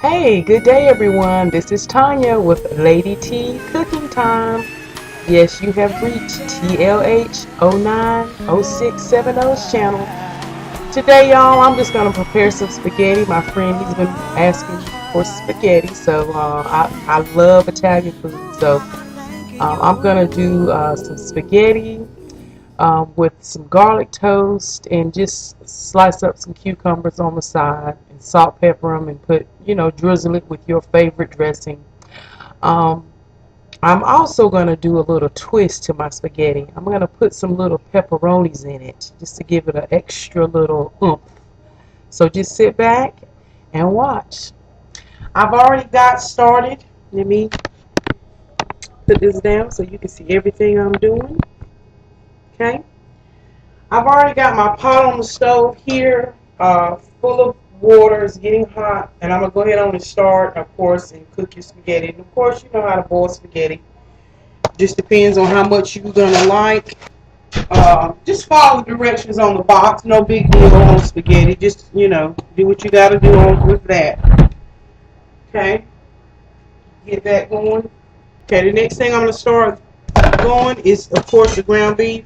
Hey, good day everyone. This is Tanya with Lady T Cooking Time. Yes, you have reached TLH 090670's channel. Today, y'all, I'm just going to prepare some spaghetti. My friend, he's been asking for spaghetti, so I love Italian food. So I'm going to do some spaghetti with some garlic toast and just slice up some cucumbers on the side and salt, pepper them, and put, drizzle it with your favorite dressing. Um, I'm also going to do a little twist to my spaghetti. I'm going to put some little pepperonis in it just to give it an extra little oomph. So just sit back and watch. I've already got started. Let me put this down so you can see everything I'm doing. Okay. I've already got my pot on the stove here, full of water. It's getting hot, and I'm going to go ahead on and start, of course, and cook your spaghetti. And of course, you know how to boil spaghetti. Just depends on how much you're going to like. Just follow the directions on the box. No big deal on spaghetti. Just, do what you got to do on with that. Okay? Get that going. Okay, the next thing I'm going to start going is, of course, the ground beef.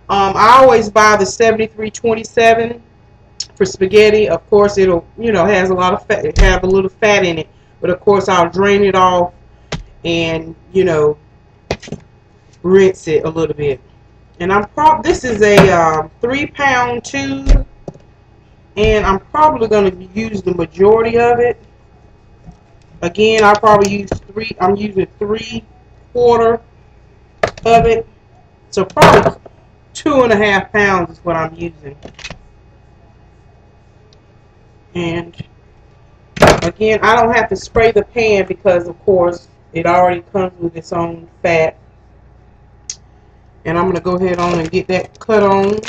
I always buy the 7327 for spaghetti. Of course, it'll, has a lot of fat, have a little fat in it. But of course, I'll drain it off and, rinse it a little bit. And this is a 3-pound tube, and I'm probably going to use the majority of it. Again, I'll probably use I'm using 3/4 of it. So probably 2.5 pounds is what I'm using. And again, I don't have to spray the pan because, of course, it already comes with its own fat. And I'm going to go ahead on and get that cut on.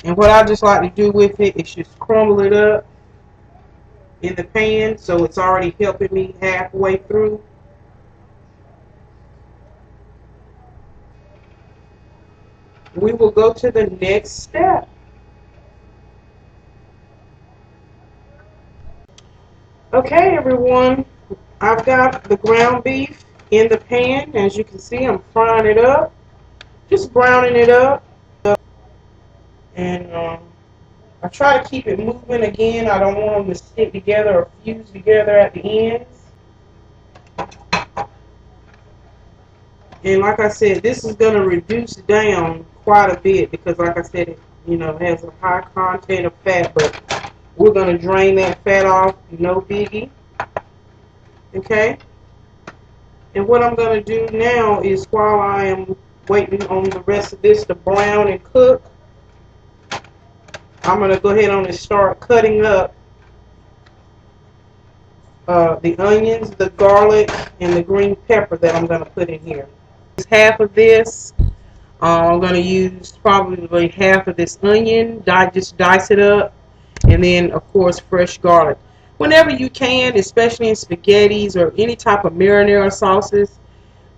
And what I just like to do with it is just crumble it up in the pan so it's already helping me halfway through. We will go to the next step. Okay, everyone, I've got the ground beef in the pan. As you can see, I'm frying it up, just browning it up. And I try to keep it moving. Again, I don't want them to stick together or fuse together at the ends. And like I said, this is going to reduce down quite a bit because, like I said, it has a high content of fat, but we're going to drain that fat off, no biggie. Okay? And what I'm going to do now is, while I am waiting on the rest of this to brown and cook, I'm going to go ahead on and start cutting up the onions, the garlic, and the green pepper that I'm going to put in here. Half of this, I'm going to use probably half of this onion, just dice it up, and then, of course, fresh garlic. Whenever you can, especially in spaghettis or any type of marinara sauces,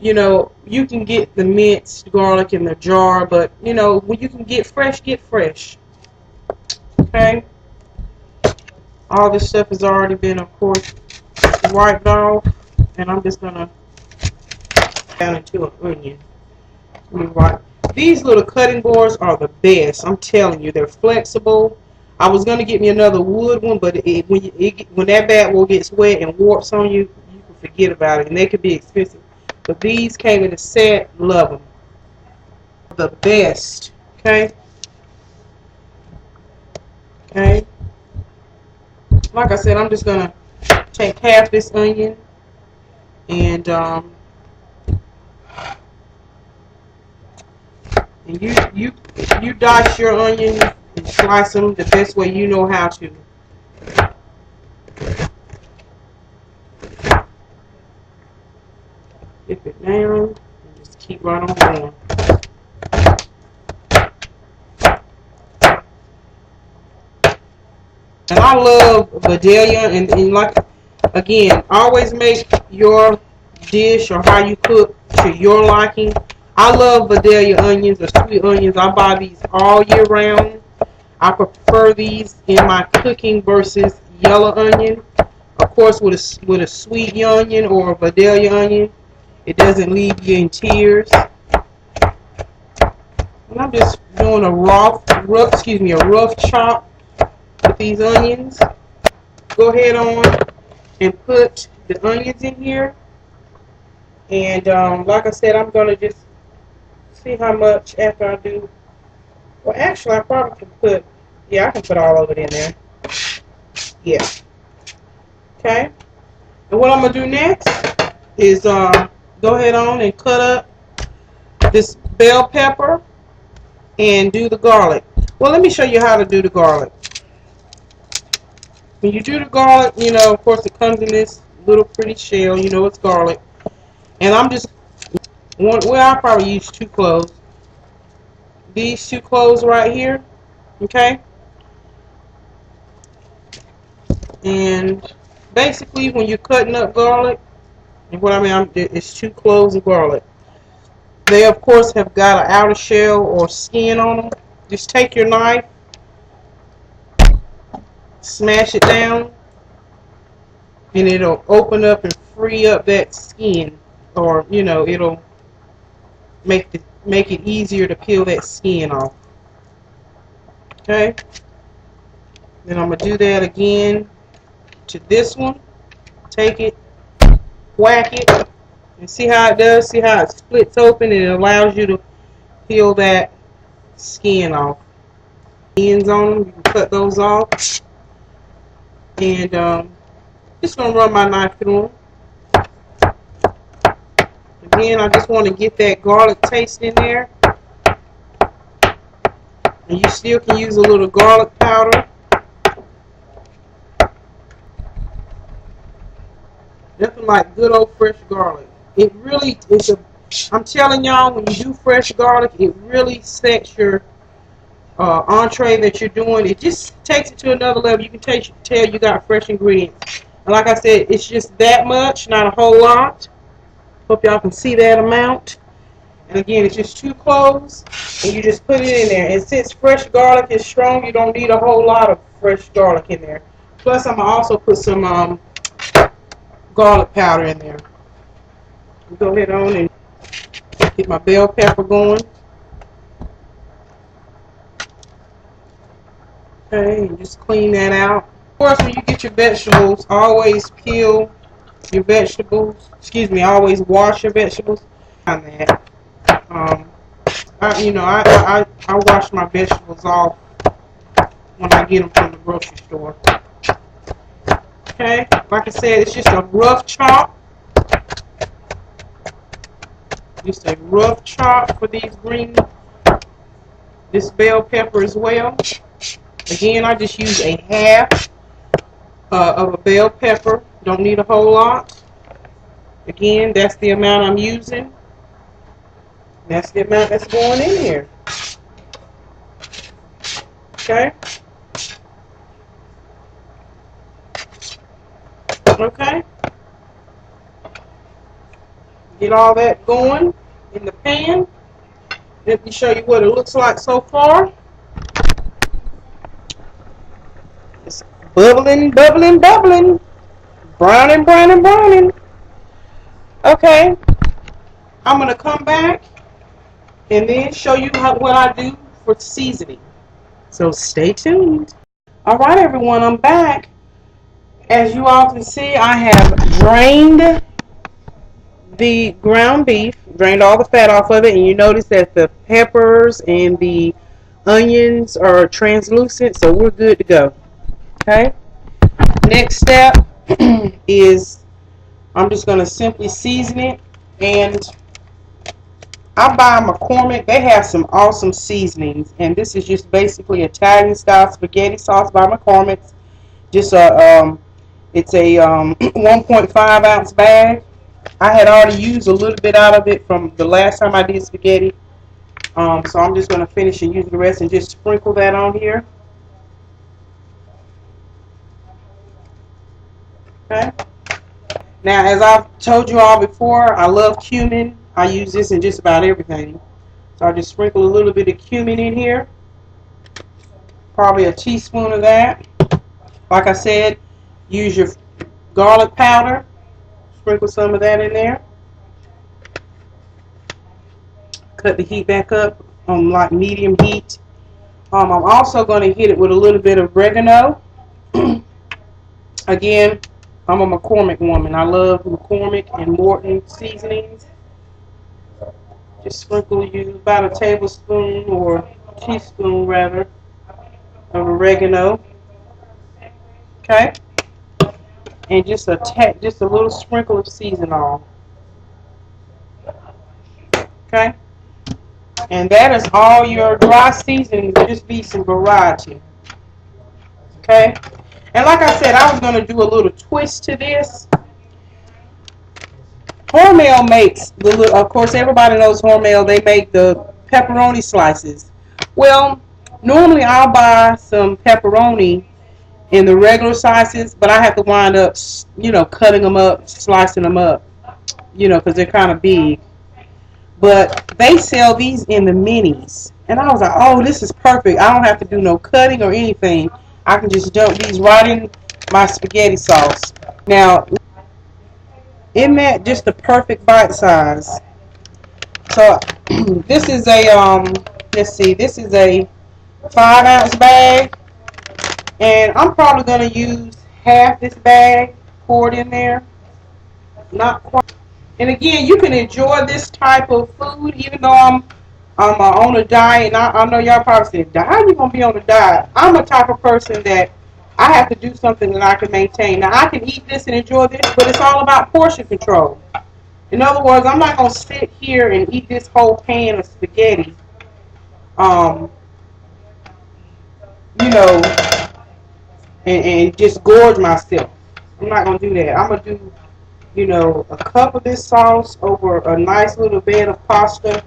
you can get the minced garlic in the jar, but, when you can get fresh, get fresh. Okay? All this stuff has already been, of course, wiped off, and I'm just going to down into an onion. These little cutting boards are the best. I'm telling you, they're flexible. I was going to get me another wood one, but when that bad boy gets wet and warps on you, you can forget about it, and they could be expensive. But these came in a set. Love them. The best. Okay? Okay? Like I said, I'm just going to take half this onion and you dice your onion and slice them the best way you know how to. Dip it down and just keep right on going. And I love Vidalia, and like, again, always make your dish or how you cook to your liking. I love Vidalia onions or sweet onions. I buy these all year round. I prefer these in my cooking versus yellow onion. Of course, with a sweet onion or a Vidalia onion, it doesn't leave you in tears. And I'm just doing a rough chop with these onions. Go ahead on and put the onions in here. And like I said, I'm going to just see how much after I do. Well, actually, I probably can put, yeah, I can put all of it in there. Yeah. Okay. And what I'm going to do next is go ahead on and cut up this bell pepper and do the garlic. Well, let me show you how to do the garlic. When you do the garlic, you know, of course, it comes in this little pretty shell. You know it's garlic. And I'm just, well, I'll probably use 2 cloves. These 2 cloves right here, okay? And basically, when you're cutting up garlic, and what I mean, it's 2 cloves of garlic. They, of course, have got an outer shell or skin on them. Just take your knife, smash it down, and it'll open up and free up that skin, or you know, it'll make it easier to peel that skin off. Okay. Then I'm gonna do that again to this one. Take it, whack it, and see how it does. See how it splits open and it allows you to peel that skin off. Ends on them, you can cut those off. And just gonna run my knife through them. Again, I just want to get that garlic taste in there. And you still can use a little garlic powder. Nothing like good old fresh garlic. It really is I'm telling y'all, when you do fresh garlic, it really sets your entree that you're doing. It just takes it to another level. You can tell you got fresh ingredients. And like I said, it's just that much, not a whole lot. Hope y'all can see that amount. And again, it's just 2 cloves, and you just put it in there. And since fresh garlic is strong, you don't need a whole lot of fresh garlic in there. Plus, I'm going to also put some garlic powder in there. Go ahead on and get my bell pepper going. Okay, and just clean that out. Of course, when you get your vegetables, always peel your vegetables. Excuse me, always wash your vegetables. On that. I wash my vegetables off when I get them from the grocery store. Okay, like I said, it's just a rough chop. Just a rough chop for this bell pepper as well. Again, I just use a half of a bell pepper. Don't need a whole lot. Again, that's the amount I'm using. That's the amount that's going in here. Okay. Okay. Get all that going in the pan. Let me show you what it looks like so far. It's bubbling, bubbling, bubbling. Browning, browning, browning. Okay. I'm going to come back and then show you what I do for seasoning. So stay tuned. All right, everyone, I'm back. As you all can see, I have drained the ground beef, drained all the fat off of it, and you notice that the peppers and the onions are translucent, so we're good to go. Okay. Next step is I'm just going to simply season it, and I buy McCormick. They have some awesome seasonings, and this is just basically Italian style spaghetti sauce by McCormick's. Just it's a 1.5 ounce bag. I had already used a little bit out of it from the last time I did spaghetti, so I'm just going to finish and use the rest and just sprinkle that on here. Okay. Now, as I've told you all before, I love cumin. I use this in just about everything. So I just sprinkle a little bit of cumin in here. Probably a teaspoon of that. Like I said, Use your garlic powder. Sprinkle some of that in there. Cut the heat back up on like medium heat. I'm also going to hit it with a little bit of oregano. Again, I'm a McCormick woman. I love McCormick and Morton seasonings. Just sprinkle you about a tablespoon or teaspoon rather of oregano. Okay, and just a little sprinkle of seasoning. Okay, and that is all your dry seasoning. Just be some variety. Okay, and like I said, I was going to do a little twist to this. Hormel makes of course everybody knows Hormel. They make the pepperoni slices. Well, normally I'll buy some pepperoni in the regular sizes, but I have to wind up, cutting them up, slicing them up, because they're kind of big. But they sell these in the minis, and I was like, oh, this is perfect. I don't have to do no cutting or anything. I can just dump these right in my spaghetti sauce. Now, isn't that just the perfect bite size? So this is a let's see, this is a 5-ounce bag, and I'm probably going to use half this bag, pour it in there. Not quite. And again, you can enjoy this type of food even though I'm on a diet. And I know y'all probably saying, how are you going to be on a diet? I'm a type of person that I have to do something that I can maintain. Now, I can eat this and enjoy this, but it's all about portion control. In other words, I'm not going to sit here and eat this whole pan of spaghetti, and just gorge myself. I'm not going to do that. I'm going to do, a cup of this sauce over a nice little bed of pasta,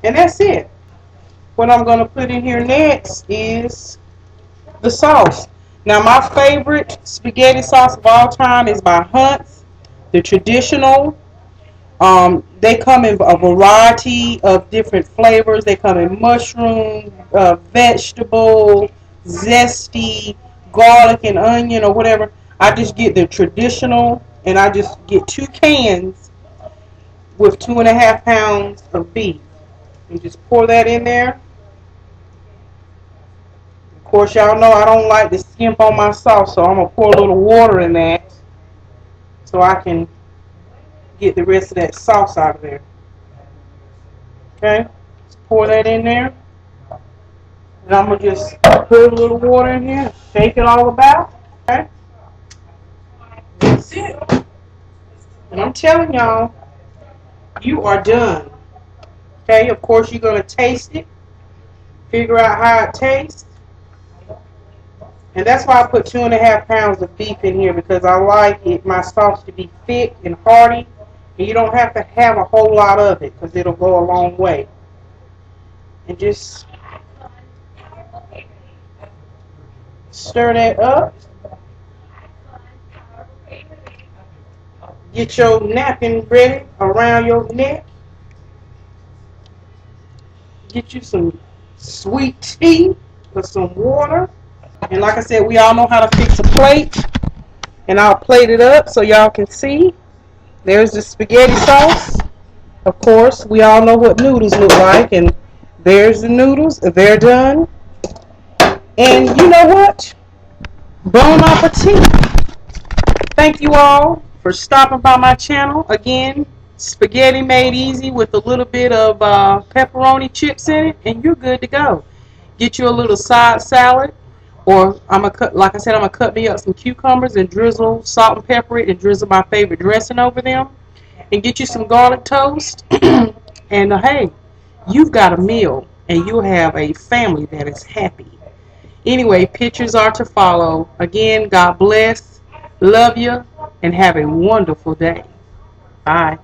and that's it. What I'm going to put in here next is the sauce. Now, my favorite spaghetti sauce of all time is by Hunt's, the traditional. They come in a variety of different flavors. They come in mushroom, vegetable, zesty, garlic and onion or whatever. I just get the traditional, and I just get 2 cans with 2.5 pounds of beef. And just pour that in there. Of course, y'all know I don't like to skimp on my sauce, so I'm going to pour a little water in that so I can get the rest of that sauce out of there. Okay, just pour that in there. And I'm going to just put a little water in here, shake it all about. Okay, that's it. And I'm telling y'all, you are done. Okay, of course you're going to taste it, figure out how it tastes. And that's why I put 2.5 pounds of beef in here, because I like my sauce to be thick and hearty. And you don't have to have a whole lot of it, because it'll go a long way. And just stir that up. Get your napkin ready around your neck. Get you some sweet tea with some water. And like I said, we all know how to fix a plate. And I'll plate it up so y'all can see. There's the spaghetti sauce. Of course, we all know what noodles look like. And there's the noodles. They're done. And you know what? Bon appetit. Thank you all for stopping by my channel. Again, spaghetti made easy with a little bit of pepperoni chips in it, and you're good to go. Get you a little side salad, or like I said, I'm gonna cut me up some cucumbers and drizzle salt and pepper it, and drizzle my favorite dressing over them, and get you some garlic toast. And hey, you've got a meal, and you'll have a family that is happy. Anyway, pictures are to follow. Again, God bless, love you, and have a wonderful day. Bye.